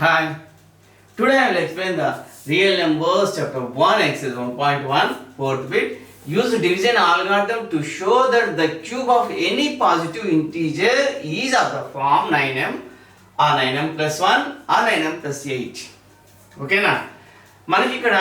Hi. Today I will explain the real numbers chapter 1 exercise 1.1 fourth bit. Use division algorithm to show that the cube of any positive integer is of the form 9m or 9m plus 1 or 9m plus 8. Okay na? మనకి ఇక్కడ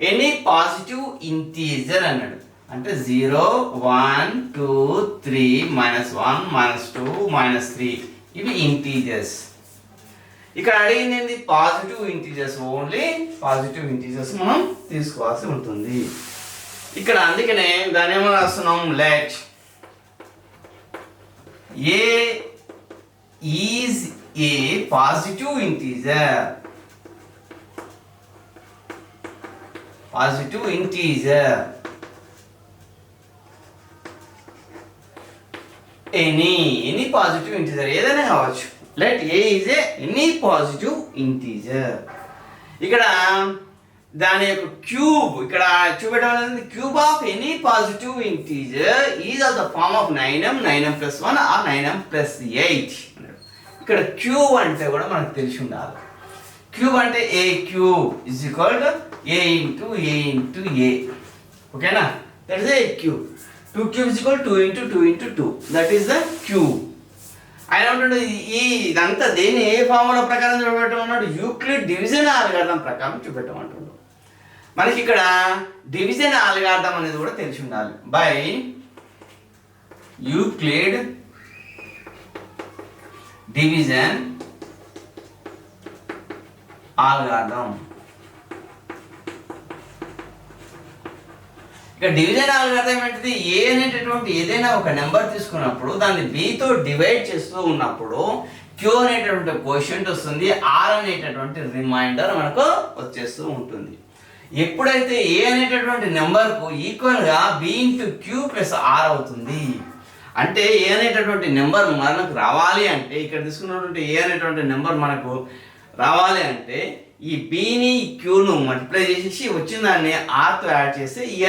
any positive integer అన్నాడు అంటే 0 1 2 3 -1 -2 -3 ఇవి integers. ఇక్కడ అడిగింది ఏంది positive integers, only positive integers మనం తీసుకోవాల్సి ఉంటుంది ఇక్కడ. అందుకనే దాని ఏమో రాస్తున్నాం, let a is a positive integer, positive integer any positive integer ఏదైనా కావచ్చు. Let a is any positive integer. ఇక్కడ దాని యొక్క క్యూబ్ ఇక్కడ చూపెట్టడం, cube of any positive integer is of the form of 9m 9m plus 1 or 9m plus 8. ఇక్కడ cube అంటే కూడా మనకు తెలిసి ఉండాలి. క్యూబ్ అంటే a cube is equal to a into a into a. ఓకేనా? That is a cube. 2 cube is equal to 2 into 2 into 2. That is the cube. ఆయన ఏమంటాడు, ఈ ఇదంతా దేని ఏ ఫార్ములా ప్రకారం చూపెట్టమన్నాడు, యూక్లిడ్ డివిజన్ ఆల్గారిథం ప్రకారం చూపెట్టమంటున్నాడు. మనకి ఇక్కడ డివిజన్ ఆల్గారిథం అనేది కూడా తెలిసి ఉండాలి. By Euclid division algorithm. ఇక డివిజన్ ఆల్గారిథం ఏంటిది, ఏ అనేటటువంటి ఏదైనా ఒక నెంబర్ తీసుకున్నప్పుడు దాన్ని బితో డివైడ్ చేస్తూ ఉన్నప్పుడు క్యూ అనేటటువంటి కోషంట్ వస్తుంది, ఆర్ అనేటటువంటి రిమైండర్ మనకు వచ్చేస్తూ ఉంటుంది. ఎప్పుడైతే ఏ అనేటటువంటి నెంబర్కు ఈక్వల్గా b into q plus r అవుతుంది అంటే ఏ అనేటటువంటి నెంబర్ మనకు రావాలి అంటే, ఇక్కడ తీసుకున్నటువంటి ఏ అనేటువంటి నెంబర్ మనకు రావాలి అంటే ఈ బిని క్యూను మల్టిప్లై చేసేసి వచ్చిన దాన్ని ఆర్తో యాడ్ చేస్తే ఏ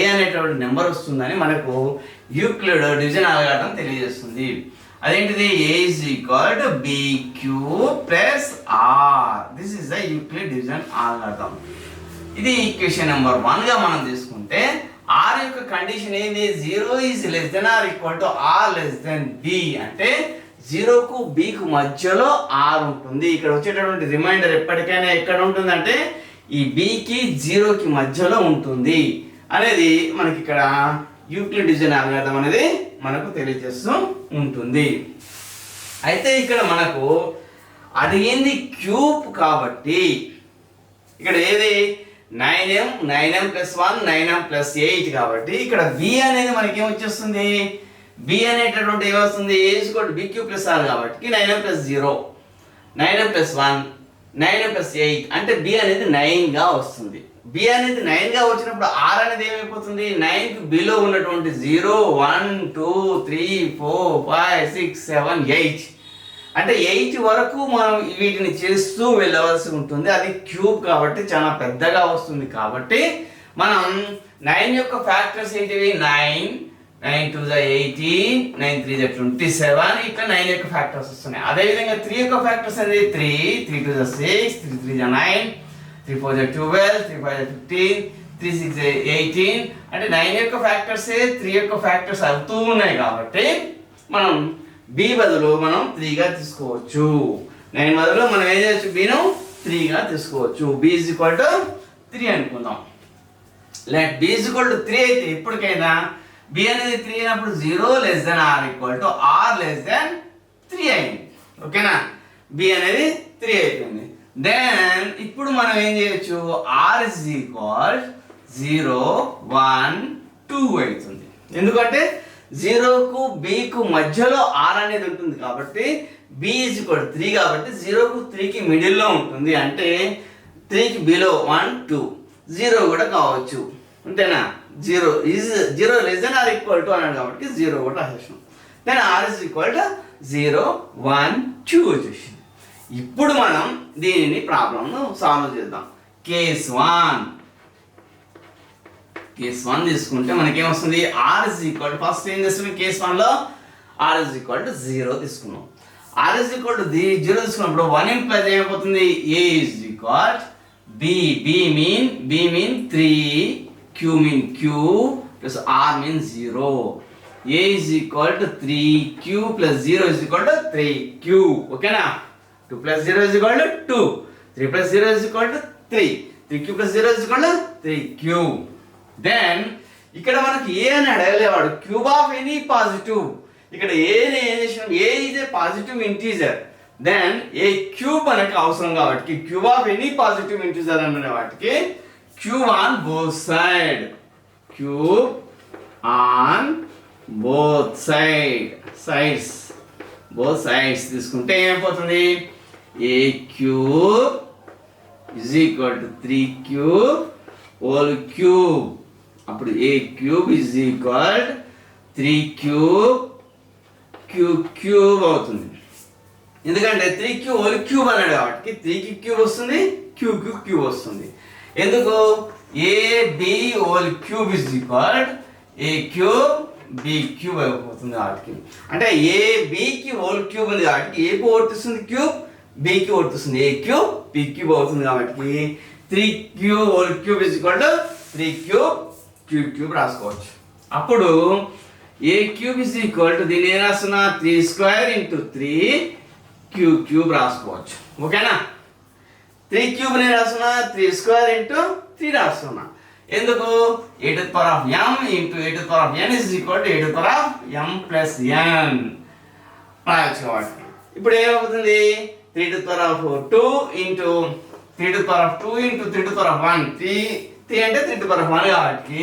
అనేటువంటి నెంబర్ వస్తుందని మనకు యూక్లిడ్ డివిజన్ ఆల్గారిథం తెలియజేస్తుంది. అదేంటిది, a is equal to b q plus r. This is the Euclid division algorithm. ఇది ఈక్వేషన్ నెంబర్ 1 గా మనం తీసుకుంటే ఆర్ యొక్క కండిషన్ ఏంది, 0 is less than or equal to r less than b అంటే 0కు బికు మధ్యలో ఆర్ ఉంటుంది. ఇక్కడ వచ్చేటటువంటి రిమైండర్ ఎప్పటికైనా ఎక్కడ ఉంటుందంటే ఈ బికి 0కి మధ్యలో ఉంటుంది అనేది మనకి ఇక్కడ యూక్లిడ్ డివిజన్ ఆల్గారిథం అనేది మనకు తెలియజేస్తూ ఉంటుంది. అయితే ఇక్కడ మనకు అడిగింది క్యూబ్ కాబట్టి ఇక్కడ ఏది 9m plus 1 9m plus 8 కాబట్టి ఇక్కడ బి అనేది మనకి ఏమొచ్చేస్తుంది, బి అనేటటువంటి ఏమొస్తుంది, a is equal to b q plus r కాబట్టి 9m plus 0 9m plus 1 9m plus 8 అంటే బి అనేది 9 గా వస్తుంది. బి అనేది 9 గా వచ్చినప్పుడు ఆర్ అనేది ఏమైపోతుంది, 9కి బిలో ఉన్నటువంటి 0 1 2 3 4 5 6 7 8 అంటే 8 వరకు మనం వీటిని చేస్తూ వెళ్ళవలసి ఉంటుంది. అది క్యూబ్ కాబట్టి చాలా పెద్దగా వస్తుంది. కాబట్టి మనం 9 యొక్క ఫ్యాక్టర్స్ ఏంటివి, 9 9 2 18 9 3 27 ఇట్లా 9 యొక్క ఫ్యాక్టర్స్ వస్తున్నాయి. అదేవిధంగా 3 యొక్క ఫ్యాక్టర్స్ అనేది 3 3 2 6 3 3 9 3 4 12 3 5 15 3 6 18 అంటే 9 యొక్క ఫ్యాక్టర్స్ 3 యొక్క ఫ్యాక్టర్స్ అవుతూ ఉన్నాయి. కాబట్టి మనం బి బదులు మనం 3 గా తీసుకోవచ్చు. 9 బదులు మనం ఏం చేయొచ్చు, బిను 3 గా తీసుకోవచ్చు. బి ఈజ్ ఈక్వల్ టు 3 అనుకుందాం. Let b is equal to 3 అయితే ఇప్పటికైనా బి అనేది 3 అయినప్పుడు 0 less than or equal to r less than 3 అయింది. ఓకేనా? బి అనేది 3 అయిపోయింది. దెన్ ఇప్పుడు మనం ఏం చేయొచ్చు, ఆర్ ఇస్ ఈక్వల్ 0 1 2 అవుతుంది. ఎందుకంటే 0కు బికు మధ్యలో ఆర్ అనేది ఉంటుంది కాబట్టి బి ఈజ్ ఈక్వల్ 3 కాబట్టి 0కు 3కి మిడిల్లో ఉంటుంది అంటే 3కి బిలో 1 2 0 కూడా కావచ్చు. అంతేనా? 0 less than or equal to అన్నాడు కాబట్టి 0 కూడా రాసేసాం. Then r is equal to 0 1 2 వచ్చేసింది. ఇప్పుడు మనం దీనిని ప్రాబ్లంను సాల్వ్ చేద్దాం. కేస్ 1 తీసుకుంటే మనకేమొస్తుంది, r is equal to first ఏం చేస్తున్నాం, కేస్ 1లో ఆర్ ఇస్ ఈక్వల్ టు 0 తీసుకున్నాం. ఆర్ ఇస్ ఈక్వల్ టు 0 తీసుకున్నప్పుడు 1 ఇంప్లైజ్ ఏమైపోతుంది a is equal b mean 3 q mean q plus r mean 0 a is equal to 3q plus 0 is equal to 3q. Okay na? 2 plus 0 is equal to 2. 3 plus 0 is equal to 3. 3q plus 0 is equal to 3q. Then ఇక్కడ మనకి a అని అడగలేవాడు cube of any positive. ఇక్కడ a is a positive integer. Then a cube మనకి అవసరం కాబట్టి cube of any positive integer అనే వాటికి cube on both side. Cube on both sides తీసుకుంటే ఏమైపోతుంది a cube is equal to 3q whole cube. అప్పుడు a cube is equal 3q cube అవుతుంది. ఎందుకంటే 3q whole cube అన్నాడు కాబట్టి 3q cube వస్తుంది q cube వస్తుంది. ఎందుకు a b whole cube is equal a cube b cube అయిపోతుంది కాబట్టి. అంటే ఏ బికి హోల్ క్యూబ్ ఉంది కాబట్టి ఏకి వర్తిస్తుంది క్యూబ్ బికి వర్తిస్తుంది ఏ క్యూబ్ బి క్యూబ్ అవుతుంది కాబట్టి 3q whole cube is equal to 3q cube రాసుకోవచ్చు. అప్పుడు ఏ క్యూబ్ ఇస్ ఈక్వల్ టు దీన్ని ఏం రాస్తున్నా 3² ఇంటూ 3 క్యూబ్ రాసుకోవచ్చు. ఓకేనా 3 క్యూబ్ నేను రాస్తున్నా 3² ఇంటూ 3 రాస్తున్నా. ఎందుకు a to the power of m into a to the power of n is equal to a to the power of m plus n రాయొచ్చు కాబట్టి. ఇప్పుడు ఏమవుతుంది 3 to the power of 2 into 3 to the power of 2 into 3 to the power of 1 3 అంటే 3 to the power of 1 కాబట్టి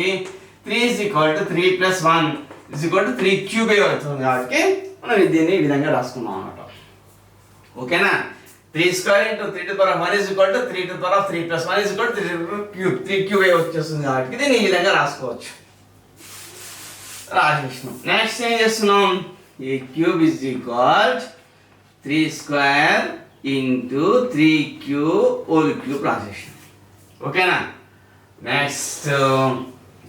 3 is equal to 3 plus 1 is equal to 3 cube అవుతుంది కాబట్టి మనం దీన్ని ఈ విధంగా రాసుకున్నాం అన్నమాట. ఓకేనా 3² into 3 to the power of 1 is equal to 3 to the power of 3 plus 1 is equal to 3 cube వచ్చేస్తుంది కాబట్టి దీన్ని ఈ విధంగా రాసుకోవచ్చు. రాసేసినాం. నెక్స్ట్ ఏం చేస్తున్నాం a cube is equal 3² into 3q whole cube రాసేసినాం. ఓకేనా నెక్స్ట్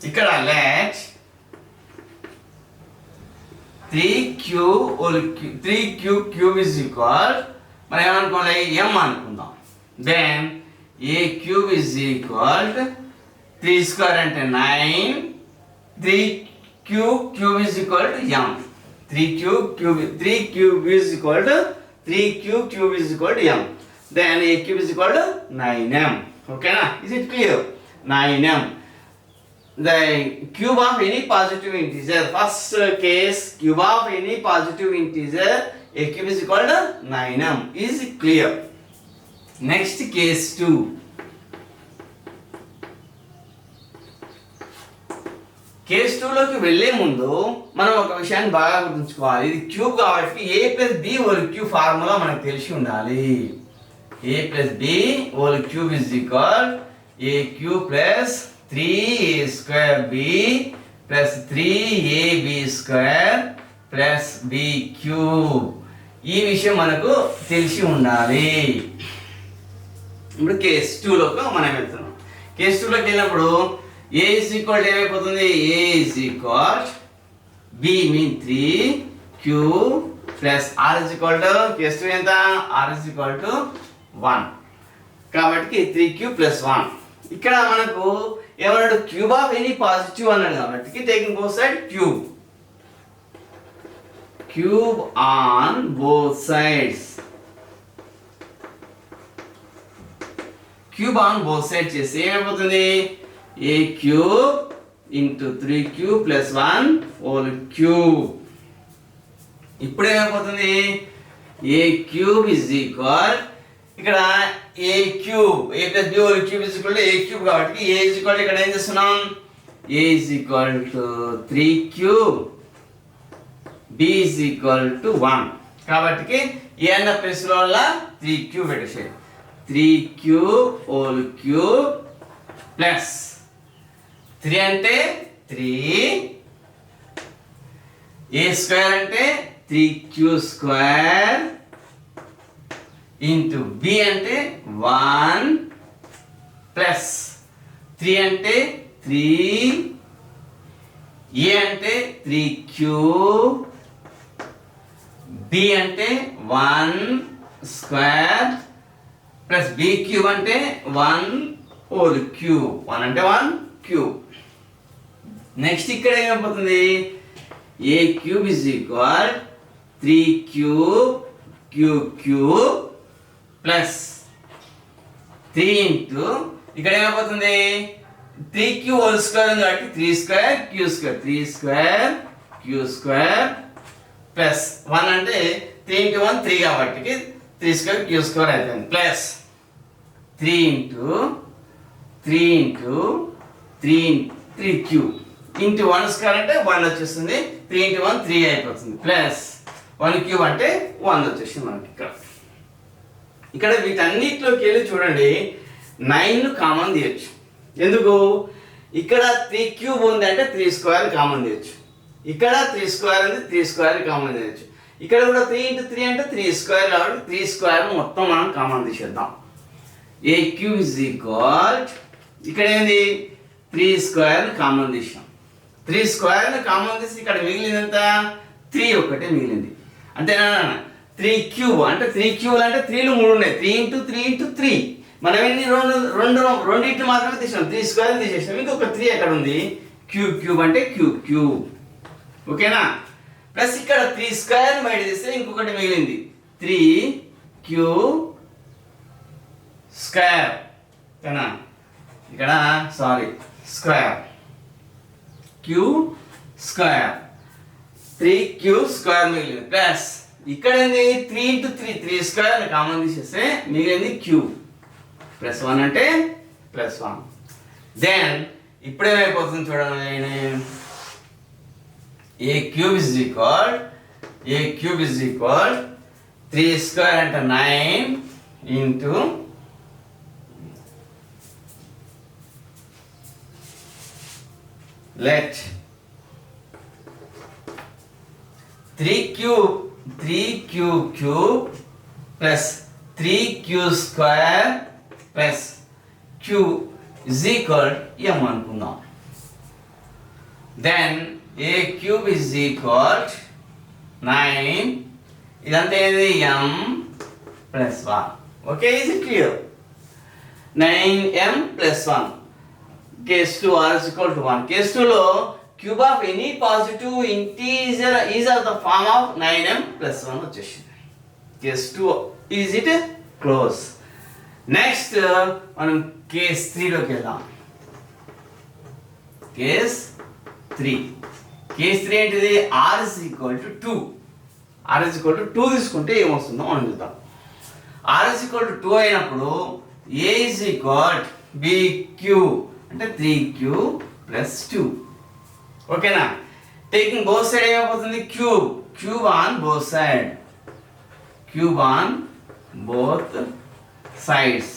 ఇక్కడ let 3q cube is equal మనం ఏమనుకోవాలి m అనుకుందాం. Then a cube is equal 3² అంటే 9 3q cube is equal to m 3q cube is equal to 3q cube is equal to m. Then a cube is equal to 9m. ఓకేనా is it clear 9m. The cube of any positive integer, first case cube of any positive integer a cube is equal to 9m is clear. Next case 2. Case 2 లోకి వెళ్ళే ముందు మనం ఒక విషయాన్ని బాగా గుర్తుంచుకోవాలి. ఇది క్యూబ్ కాబట్టి a plus b whole cube formula మనకు తెలిసి ఉండాలి. a plus b whole cube is equal a cube plus 3a² b plus 3ab² plus b cube. ఈ విషయం మనకు తెలిసి ఉండాలి. ఇప్పుడు కేస్ 2 లోకి మనం వెళ్తున్నాం. కేస్ 2 లోకి వెళ్ళినప్పుడు a is equal to ఏమైపోతుంది a is equal b mean 3q plus r is equal to case 2 ఎంత r is equal to 1 కాబట్టి 3q plus 1. ఇక్కడ మనకు ఏమన్నాడు క్యూబ్ ఆఫ్ ఎనీ పాజిటివ్ అన్నాడు కాబట్టి taking both side cube on both sides cube on both side చేస్తే ఏమైపోతుంది a cube into 3q plus 1 whole cube. ఇప్పుడు ఏమైపోతుంది ఏ క్యూబ్ ఇస్ ఈక్వల్ ఇక్కడ a cube a plus b whole cube is equal to a cube కాబట్టి a is equal ఇక్కడ ఏం చేస్తున్నాం a is equal to 3q b is equal to 1 కాబట్టి ఏ అన్న place లో 3q పెట్టేసేయండి 3q హోల్ క్యూబ్ ప్లస్ 3 అంటే 3 a స్క్వేర్ అంటే 3q స్క్వేర్ ఇంటూ b అంటే 1 ప్లస్ 3 అంటే 3 a అంటే 3q బి అంటే 1 స్క్వేర్ ప్లస్ బి క్యూబ్ అంటే 1 హోల్ క్యూబ్. 1 అంటే 1 క్యూబ్. నెక్స్ట్ ఇక్కడ ఏమైపోతుంది, a cube is equal 3 cube cube cube plus 3 into ఇక్కడ ఏమైపోతుంది 3 క్యూబ్ హోల్ స్క్వేర్ ఉంది కాబట్టి 3 square q square 3 square q square plus 1 అంటే 3 ఇంటూ 1 3 కాబట్టి 3 స్క్వేర్ క్యూ స్క్వేర్ అవుతుంది plus 3 into 3 into 3 cube into 1 square అంటే 1 వచ్చేస్తుంది. 3 ఇంటూ 1 3 అయిపోతుంది ప్లస్ 1 క్యూబ్ అంటే 1 వచ్చేసింది మనకి. ఇక్కడ వీటన్నిటిలోకి వెళ్ళి చూడండి 9 కామన్ తీయచ్చు. ఎందుకు, ఇక్కడ 3 క్యూబ్ ఉంది అంటే 3 స్క్వేర్ కామన్ తీయచ్చు, ఇక్కడ 3 స్క్వేర్ ఉంది 3 స్క్వేర్ కామన్ తీయచ్చు, ఇక్కడ కూడా 3 ఇంటూ 3 అంటే 3 స్క్వేర్ కాబట్టి 3 స్క్వేర్ మొత్తం మనం కామన్ తీసేద్దాం. ఏ క్యూబ్ ఇజ్ ఈక్వల్ ఇక్కడ ఏంది 3 స్క్వేర్ కామన్ తీసాం. 3 స్క్వేర్ కామన్ తీసి ఇక్కడ మిగిలిందంత 3 ఒకటే మిగిలింది అంతేనా. 3 క్యూబ్ అంటే 3 క్యూబ్ అంటే 3లు 3 ఉన్నాయి. 3 ఇంటూ 3 ఇంటూ 3 మనం ఎన్ని రెండింటిని మాత్రమే తీసాం. 3 స్క్వేర్ తీసేసాం, ఇంకొక 3 ఎక్కడ ఉంది. క్యూబ్ క్యూబ్ అంటే క్యూబ్ క్యూబ్ ఓకేనా. ప్లస్ ఇక్కడ 3 స్క్వేర్ బయట తీస్తే ఇంకొకటి మిగిలింది 3 క్యూబ్ స్క్వేర్ ఓకేనా. ఇక్కడ sorry square cube square 3 cube square మిగిలింది ప్లస్ ఇక్కడ ఏంది 3 ఇంటూ 3 3 స్క్వేర్ కామన్ తీసేస్తే మిగిలింది క్యూబ్ ప్లస్ 1 అంటే ప్లస్ 1. దెన్ ఇప్పుడేమైపోతుంది చూడండి, ఏ క్యూబ్ ఇస్ ఈక్వల్ 3 స్క్వేర్ అంటే 9 into let 3 cube cube plus 3 cube square plus cube is equal m అనుకుందాం. then a cube is equal 9 ఇదంతా ఏది m plus 1 okay. is it clear? 9m plus 1 case 2 r is equal to 1. case 2 లో cube of any positive integer is of the form of 9m plus 1 వచ్చేసింది. case 2 is it close. Next మనం case 3 లోకి వెళ్దాం. Case 3 ఏంటిది r is equal to 2. r is equal to 2 తీసుకుంటే ఏమొస్తుందో మనం చూద్దాం. r is equal to 2 అయినప్పుడు a is equal bq అంటే 3q plus 2 ఓకేనా. టేకింగ్ బోత్ సైడ్ ఏమైపోతుంది cube on both side cube on both sides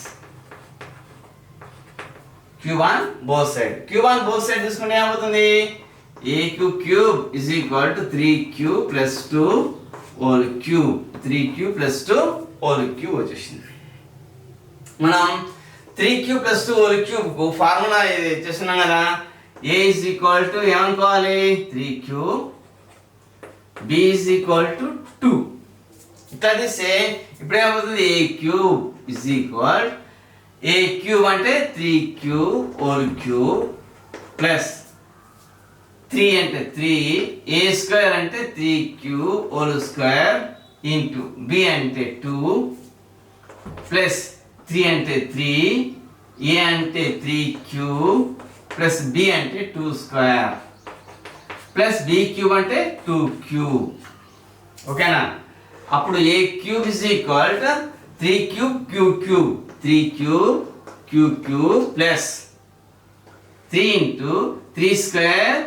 తీసుకుంటే ఏమవుతుంది a cube is equal to 3q plus 2 whole cube 3q plus 2 whole cube వచ్చేసింది. మనం 3q plus 2 whole cube formula చేస్తున్నాం కదా. a is equal to ఏమనుకోవాలి 3q, b is equal to 2. ఇట్లా తీస్తే ఇప్పుడు ఏమవుతుంది a cube is equal a cube అంటే 3q హోల్ క్యూబ్ ప్లస్ 3 అంటే 3 a స్క్వేర్ అంటే 3q whole square into b అంటే 2 ప్లస్ 3 అంటే 3 a అంటే 3q ప్లస్ b అంటే 2 స్క్వేర్ ప్లస్ b క్యూబ్ అంటే 2 క్యూబ్ ఓకేనా. అప్పుడు a cube is equal to 3 cube cube plus 3 into 3 square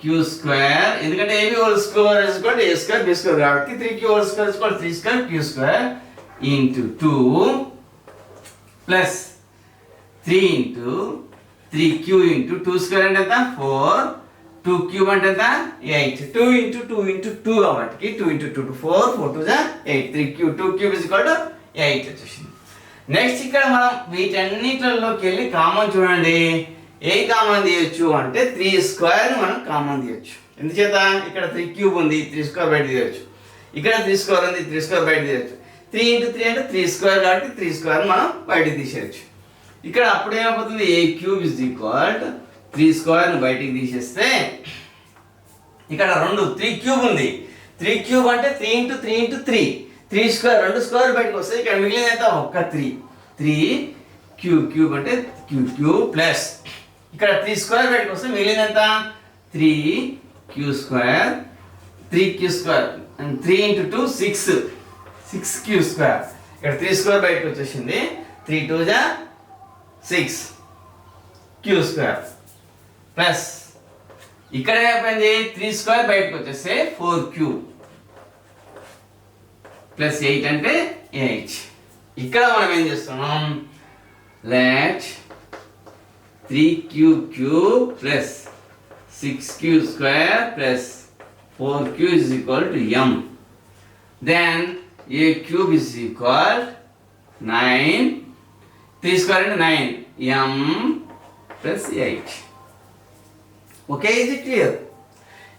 q square ఎందుకంటే ab whole square is equal to a square b square కాబట్టి 3q whole square is equal to 3 square q square into 2 plus 3 into 3q into 2 square అంటే ఎంత 4 2 cube అంటే ఎంత 8 2 into 2 కాబట్టి 2 into 2 4 4 2 8 3q 2 cube is equal to 8 వచ్చేసింది. Next ఇక్కడ మనం వీటన్నిటిలోకి వెళ్ళి కామన్ చూడండి. ఏ కామన్ తీయొచ్చు అంటే 3 స్క్వేర్ మనం కామన్ తీయొచ్చు. ఎందుచేత ఇక్కడ 3 క్యూబ్ ఉంది 3 స్క్వేర్ బయట తీయొచ్చు. ఇక్కడ 3 స్క్వేర్ ఉంది, 3 స్క్వేర్ బయట తీయచ్చు. 3 into 3 అంటే 3 స్క్వేర్ కాబట్టి 3 స్క్వేర్ మనం బయటికి తీసేయచ్చు. ఇక్కడ అప్పుడు ఏమైపోతుంది, ఏ క్యూబ్ ఇస్ ఈక్వల్ 3 స్క్వేర్ని బయటికి తీసేస్తే ఇక్కడ 3 క్యూబ్ ఉంది. 3 క్యూబ్ అంటే 3 into 3 into 3 3 స్క్వేర్, 2 స్క్వేర్ బయటకు వస్తుంది. ఇక్కడ మిగిలిన ఎంత, ఒక్క 3 క్యూబ్ అంటే క్యూబ్ ప్లస్ ఇక్కడ 3 స్క్వేర్ బయటకు వస్తే మిగిలిన ఎంత 3 q square 3 q square and 3 into 2 6 q square. ఇక్కడ 3 స్క్వేర్ బయటకు వచ్చేసింది. 3 2 6 క్యూ స్క్వేర్ ప్లస్ ఇక్కడ ఏమైపోయింది 3 స్క్వేర్ బయటకు వచ్చేస్తే 4 క్యూబ్ ప్లస్ 8 అంటే 8. ఇక్కడ మనం ఏం చేస్తున్నాం, let 3 cube plus 6 q square plus 4 q is equal to m. Then a cube is equal 9. 3 square into 9 m plus 8. Okay, is it clear?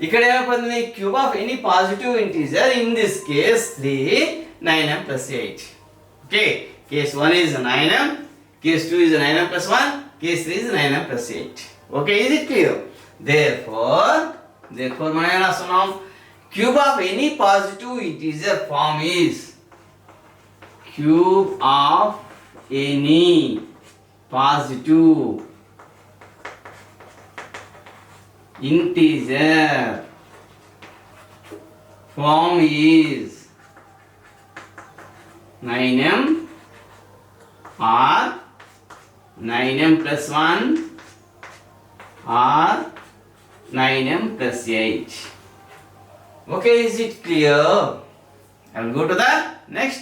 ఇక్కడ ఏమైపోతుంది, cube of any positive integer in this case 3 9m plus 8. Okay, case 1 is 9m, case 2 is 9m plus 1, case 3 is 9m plus 8. Okay, is it clear? Therefore మనం ఏం రాస్తున్నాం, cube of any positive integer form is cube of any positive integer form is 9m or 9m plus 1 or 9m plus 8. Okay, is it clear? I will go to the next